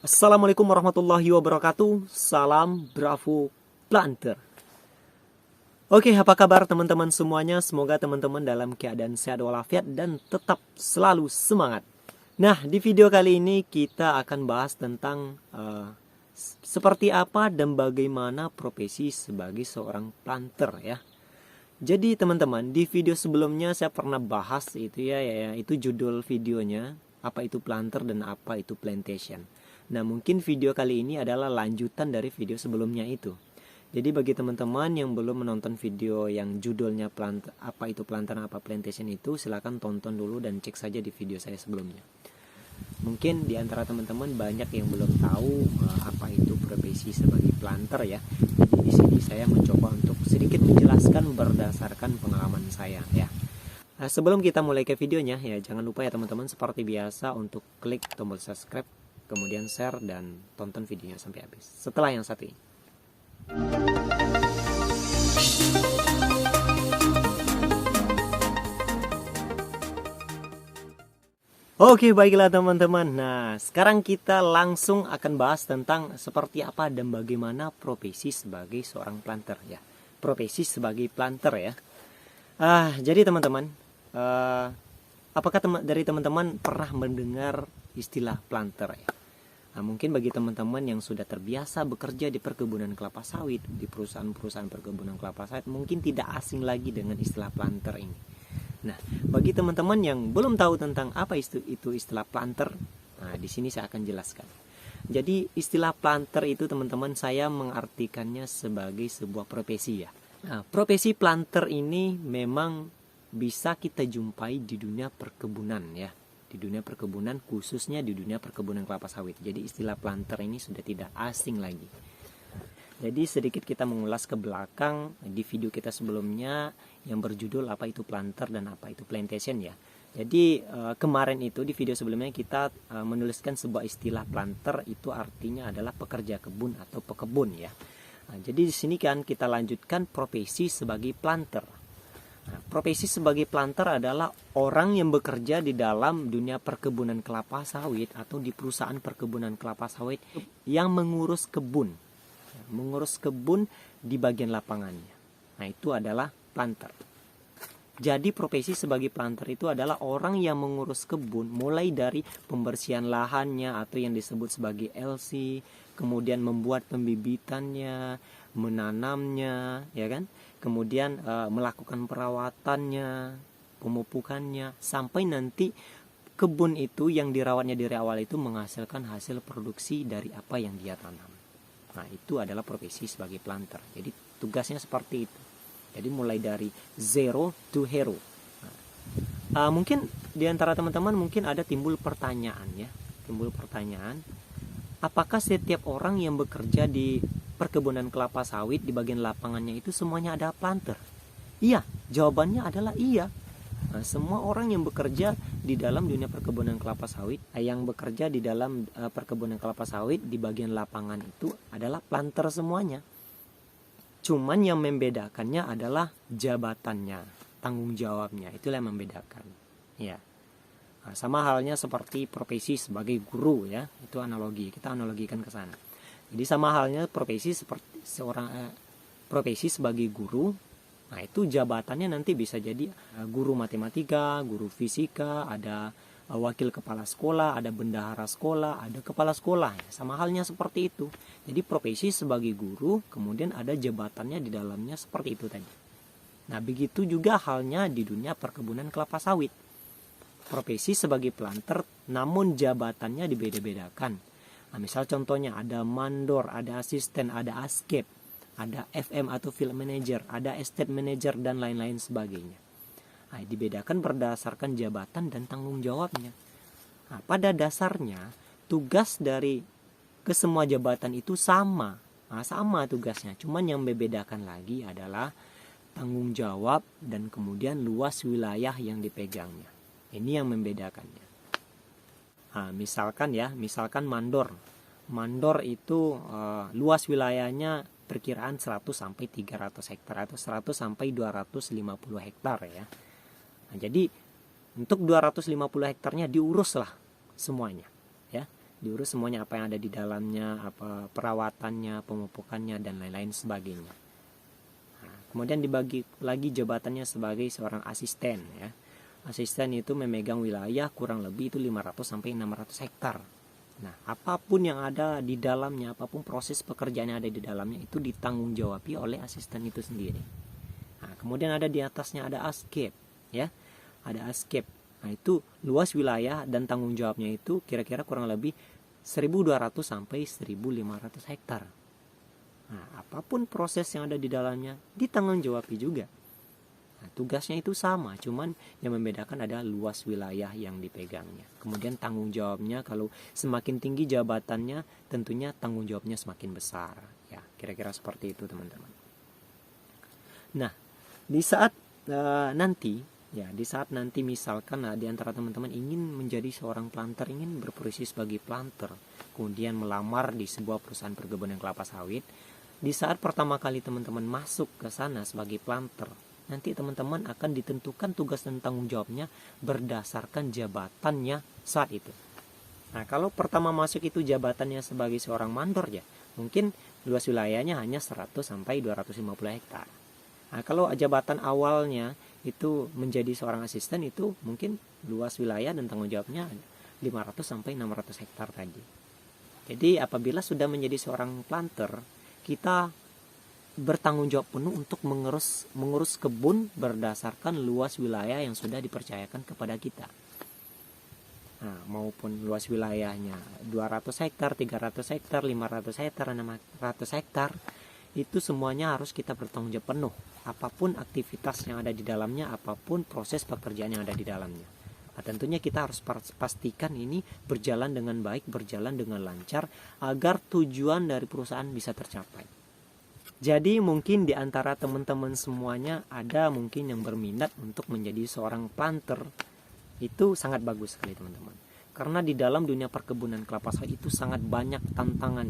Assalamualaikum warahmatullahi wabarakatuh. Salam Bravo Planter. Oke, apa kabar teman-teman semuanya? Semoga teman-teman dalam keadaan sehat walafiat dan tetap selalu semangat. Nah, di video kali ini kita akan bahas tentang seperti apa dan bagaimana profesi sebagai seorang planter ya. Jadi teman-teman, di video sebelumnya saya pernah bahas itu itu judul videonya, apa itu planter dan apa itu plantation. Nah, mungkin video kali ini adalah lanjutan dari video sebelumnya itu. Jadi bagi teman-teman yang belum menonton video yang judulnya apa itu planter, apa plantation itu, silakan tonton dulu dan cek saja di video saya sebelumnya. Mungkin di antara teman-teman banyak yang belum tahu apa itu profesi sebagai planter ya. Jadi di sini saya mencoba untuk sedikit menjelaskan berdasarkan pengalaman saya ya. Nah, sebelum kita mulai ke videonya ya, jangan lupa ya teman-teman seperti biasa untuk klik tombol subscribe, kemudian share dan tonton videonya sampai habis. Setelah yang satu ini. Oke, baiklah teman-teman. Nah, sekarang kita langsung akan bahas tentang seperti apa dan bagaimana profesi sebagai seorang planter ya. Profesi sebagai planter ya. Jadi teman-teman, apakah dari teman-teman pernah mendengar istilah planter ya? Nah, mungkin bagi teman-teman yang sudah terbiasa bekerja di perkebunan kelapa sawit, di perusahaan-perusahaan perkebunan kelapa sawit, mungkin tidak asing lagi dengan istilah planter ini. Nah, bagi teman-teman yang belum tahu tentang apa itu istilah planter, nah di sini saya akan jelaskan. Jadi istilah planter itu teman-teman saya mengartikannya sebagai sebuah profesi ya. Nah, profesi planter ini memang bisa kita jumpai di dunia perkebunan ya. Di dunia perkebunan, khususnya di dunia perkebunan kelapa sawit. Jadi istilah planter ini sudah tidak asing lagi. Jadi sedikit kita mengulas ke belakang di video kita sebelumnya yang berjudul apa itu planter dan apa itu plantation ya. Jadi kemarin itu di video sebelumnya kita menuliskan sebuah istilah planter, itu artinya adalah pekerja kebun atau pekebun ya. Nah, jadi di sini kan kita lanjutkan profesi sebagai planter. Nah, profesi sebagai planter adalah orang yang bekerja di dalam dunia perkebunan kelapa sawit atau di perusahaan perkebunan kelapa sawit yang mengurus kebun di bagian lapangannya. Nah, itu adalah planter. Jadi profesi sebagai planter itu adalah orang yang mengurus kebun mulai dari pembersihan lahannya atau yang disebut sebagai LC, kemudian membuat pembibitannya, menanamnya, ya kan? Kemudian melakukan perawatannya, pemupukannya sampai nanti kebun itu yang dirawatnya dari awal itu menghasilkan hasil produksi dari apa yang dia tanam. Nah, itu adalah profesi sebagai planter. Jadi tugasnya seperti itu. Jadi mulai dari zero to hero. Mungkin di antara teman-teman mungkin ada timbul pertanyaan ya. Apakah setiap orang yang bekerja di perkebunan kelapa sawit di bagian lapangannya itu semuanya ada planter? Iya, jawabannya adalah iya. Nah, semua orang yang bekerja di dalam dunia perkebunan kelapa sawit, yang bekerja di dalam perkebunan kelapa sawit di bagian lapangan itu adalah planter semuanya. Cuman yang membedakannya adalah jabatannya, tanggung jawabnya, itulah yang membedakan. Ya, nah, sama halnya seperti profesi sebagai guru ya, itu analogi, kita analogikan ke sana. Jadi sama halnya profesi seperti profesi sebagai guru. Nah, itu jabatannya nanti bisa jadi guru matematika, guru fisika, ada wakil kepala sekolah, ada bendahara sekolah, ada kepala sekolah. Sama halnya seperti itu. Jadi profesi sebagai guru, kemudian ada jabatannya di dalamnya seperti itu tadi. Nah, begitu juga halnya di dunia perkebunan kelapa sawit. Profesi sebagai planter, namun jabatannya dibeda-bedakan. Nah, misal contohnya ada mandor, ada asisten, ada askep, ada FM atau field manager, ada estate manager dan lain-lain sebagainya. Nah, dibedakan berdasarkan jabatan dan tanggung jawabnya. Nah, pada dasarnya tugas dari kesemua jabatan itu sama. Nah, sama tugasnya. Cuman yang membedakan lagi adalah tanggung jawab dan kemudian luas wilayah yang dipegangnya. Ini yang membedakannya. Nah, misalkan mandor. Mandor itu luas wilayahnya perkiraan 100 sampai 300 hektar atau 100 sampai 250 hektar ya. Nah, jadi untuk 250 hektarnya diuruslah semuanya ya. diurus semuanya, apa yang ada di dalamnya, apa perawatannya, pemupukannya, dan lain-lain sebagainya. Nah, kemudian dibagi lagi jabatannya sebagai seorang asisten ya. Asisten itu memegang wilayah kurang lebih itu 500 sampai 600 hektar. Nah, apapun yang ada di dalamnya, apapun proses pekerjaan yang ada di dalamnya itu ditanggung-jawabi oleh asisten itu sendiri. Nah, kemudian ada di atasnya ada ASCAP ya. Ada ASCAP. Nah, itu luas wilayah dan tanggung jawabnya itu kira-kira kurang lebih 1.200 sampai 1.500 hektar. Nah, apapun proses yang ada di dalamnya ditanggung-jawabi juga. Nah, tugasnya itu sama, cuman yang membedakan adalah luas wilayah yang dipegangnya. Kemudian tanggung jawabnya, kalau semakin tinggi jabatannya, tentunya tanggung jawabnya semakin besar. Ya, kira-kira seperti itu teman-teman. Nah, di saat nanti misalkan di antara teman-teman ingin menjadi seorang planter, ingin berprofesi sebagai planter, kemudian melamar di sebuah perusahaan perkebunan kelapa sawit, di saat pertama kali teman-teman masuk ke sana sebagai planter, nanti teman-teman akan ditentukan tugas dan tanggung jawabnya berdasarkan jabatannya saat itu. Nah, kalau pertama masuk itu jabatannya sebagai seorang mandor ya, mungkin luas wilayahnya hanya 100 sampai 250 hektar. Nah, kalau jabatan awalnya itu menjadi seorang asisten, itu mungkin luas wilayah dan tanggung jawabnya 500 sampai 600 hektar tadi. Jadi apabila sudah menjadi seorang planter, kita bertanggung jawab penuh untuk mengurus kebun berdasarkan luas wilayah yang sudah dipercayakan kepada kita. Nah, maupun luas wilayahnya 200 hektar, 300 hektar, 500 hektar, 600 hektar, itu semuanya harus kita bertanggung jawab penuh. Apapun aktivitas yang ada di dalamnya, apapun proses pekerjaan yang ada di dalamnya. Nah, tentunya kita harus pastikan ini berjalan dengan baik, berjalan dengan lancar, agar tujuan dari perusahaan bisa tercapai. Jadi mungkin di antara teman-teman semuanya ada mungkin yang berminat untuk menjadi seorang planter. Itu sangat bagus sekali teman-teman. Karena di dalam dunia perkebunan kelapa sawit itu sangat banyak tantangan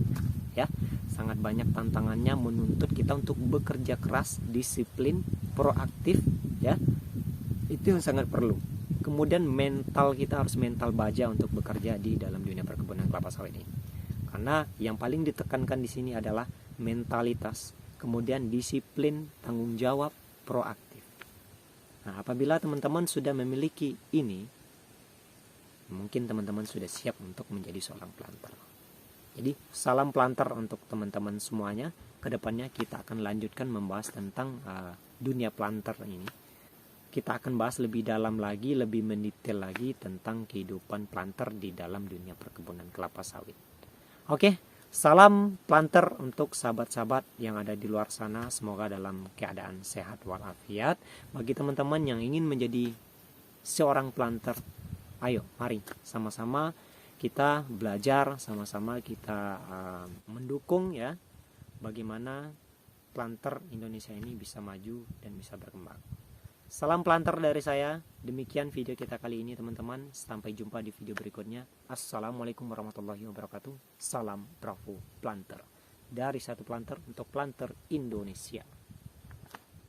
ya. Sangat banyak tantangannya, menuntut kita untuk bekerja keras, disiplin, proaktif ya. Itu yang sangat perlu. Kemudian mental kita harus mental baja untuk bekerja di dalam dunia perkebunan kelapa sawit ini. Karena yang paling ditekankan di sini adalah mentalitas, kemudian disiplin, tanggung jawab, proaktif. Nah, apabila teman-teman sudah memiliki ini, mungkin teman-teman sudah siap untuk menjadi seorang planter. Jadi, salam planter untuk teman-teman semuanya. Kedepannya kita akan lanjutkan membahas tentang dunia planter ini. Kita akan bahas lebih dalam lagi, lebih mendetail lagi tentang kehidupan planter di dalam dunia perkebunan kelapa sawit. Oke. Salam planter untuk sahabat-sahabat yang ada di luar sana, semoga dalam keadaan sehat walafiat. Bagi teman-teman yang ingin menjadi seorang planter, ayo mari sama-sama kita belajar, sama-sama kita mendukung ya, bagaimana planter Indonesia ini bisa maju dan bisa berkembang. Salam planter dari saya. Demikian video kita kali ini teman-teman. Sampai jumpa di video berikutnya. Assalamualaikum warahmatullahi wabarakatuh. Salam Bravo Planter. Dari satu planter untuk planter Indonesia.